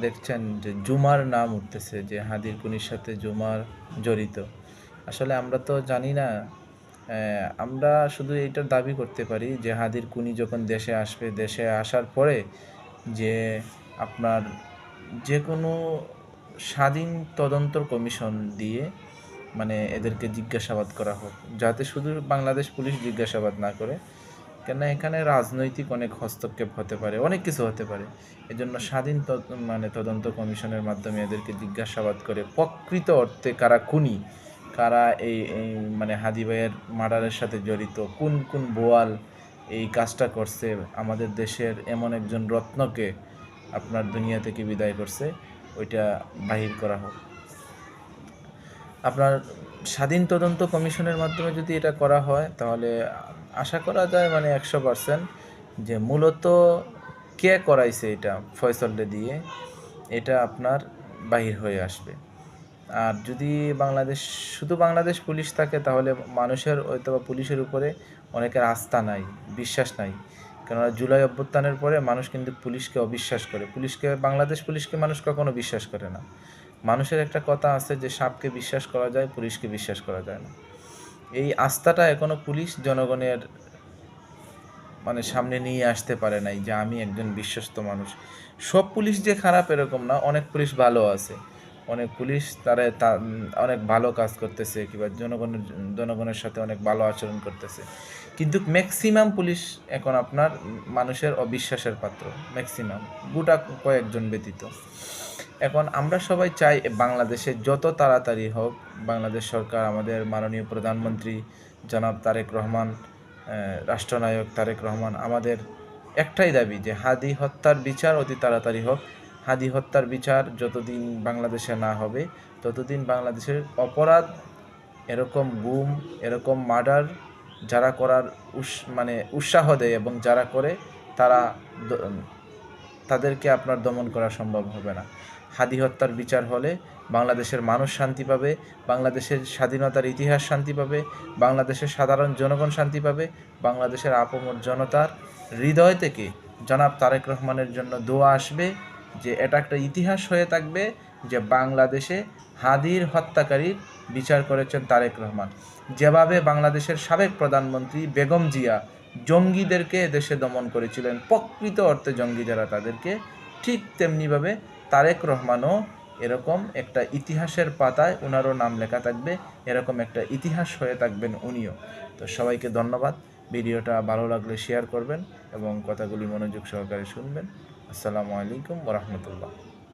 দেখছেন যে জুমার নাম উঠতেছে যে হাদির কুনির সাথে জুমার জড়িত। আসলে আমরা তো জানি না। আমরা শুধু এইটার দাবি করতে পারি যে হাদির কুনি যখন দেশে আসবে, দেশে আসার পরে যে আপনার যে কোনো স্বাধীন তদন্ত কমিশন দিয়ে মানে এদেরকে জিজ্ঞাসাবাদ করা হোক, যাতে শুধু বাংলাদেশ পুলিশ জিজ্ঞাসাবাদ না করে। কেন এখানে রাজনৈতিক অনেক হস্তক্ষেপ হতে পারে, অনেক কিছু হতে পারে। এজন্য স্বাধীন তদন্ত কমিশনের মাধ্যমে এদেরকে জিজ্ঞাসাবাদ করে প্রকৃত অর্থে কারা খুনি, কারা এই মানে হাদি ভাইয়ের মার্ডারের সাথে জড়িত, কোন কোন বোয়াল এই কাজটা করছে, আমাদের দেশের এমন একজন রত্নকে আপনার দুনিয়া থেকে বিদায় করছে, ওইটা বাহির করা হোক। আপনার স্বাধীন তদন্ত কমিশনের মাধ্যমে যদি এটা করা হয় তাহলে আশা করা যায় মানে 100% যে মূলত কে করাইছে এটা ফয়সলে দিয়ে এটা আপনার বাহির হয়ে আসবে। আর যদি শুধু বাংলাদেশ পুলিশ থাকে তাহলে মানুষের হয়তো বা পুলিশের উপরে অনেকের আস্থা নাই, বিশ্বাস নাই। কেননা জুলাই অভ্যুত্থানের পরে মানুষ কিন্তু পুলিশকে অবিশ্বাস করে। বাংলাদেশ পুলিশকে মানুষ কখনো বিশ্বাস করে না। মানুষের একটা কথা আছে যে সাপকে বিশ্বাস করা যায়, পুলিশকে বিশ্বাস করা যায় না। এই আস্থাটা এখনো পুলিশ জনগণের মানে সামনে নিয়ে আসতে পারে নাই যে আমি একজন বিশ্বস্ত মানুষ। সব পুলিশ যে খারাপ এরকম না, অনেক পুলিশ ভালো আছে, অনেক পুলিশ অনেক ভালো কাজ করতেছে কিংবা জনগণের সাথে অনেক ভালো আচরণ করতেছে। কিন্তু ম্যাক্সিমাম পুলিশ এখন আপনার মানুষের অবিশ্বাসের পাত্র, ম্যাক্সিমাম, গোটা কয়েকজন ব্যতীত। এখন আমরা সবাই চাই বাংলাদেশে যত তাড়াতাড়ি হোক, বাংলাদেশ সরকার, আমাদের মাননীয় প্রধানমন্ত্রী জনাব তারেক রহমান, রাষ্ট্রনায়ক তারেক রহমান, আমাদের একটাই দাবি যে হাদি হত্যার বিচার অতি তাড়াতাড়ি হোক। হাদি হত্যার বিচার যতদিন বাংলাদেশে না হবে ততদিন বাংলাদেশের অপরাধ, এরকম গুম, এরকম মার্ডার যারা করার উৎসাহ দেয় এবং যারা করে তাদেরকে আপনার দমন করা সম্ভব হবে না। হাদি হত্যার বিচার হলে বাংলাদেশের মানুষ শান্তি পাবে, বাংলাদেশের স্বাধীনতার ইতিহাস শান্তি পাবে, বাংলাদেশের সাধারণ জনগণ শান্তি পাবে, বাংলাদেশের আপামর জনতার হৃদয় থেকে জনাব তারেক রহমানের জন্য দোয়া আসবে যে এটা একটা ইতিহাস হয়ে থাকবে যে বাংলাদেশে হাদির হত্যাকারীর বিচার করেছেন তারেক রহমান। যেভাবে বাংলাদেশের সাবেক প্রধানমন্ত্রী বেগম জিয়া জঙ্গিদেরকে দেশে দমন করেছিলেন, প্রকৃত অর্থে জঙ্গি যারা তাদেরকে, ঠিক তেমনিভাবে তারেক রহমানও এরকম একটা ইতিহাসের পাতায় ওনারও নাম লেখা থাকবে, এরকম একটা ইতিহাস হয়ে থাকবেন উনিও। তো সবাইকে ধন্যবাদ। ভিডিওটা ভালো লাগলে শেয়ার করবেন এবং কথাগুলি মনোযোগ সহকারে শুনবেন। আসসালামু আলাইকুম ওয়া রাহমাতুল্লাহ।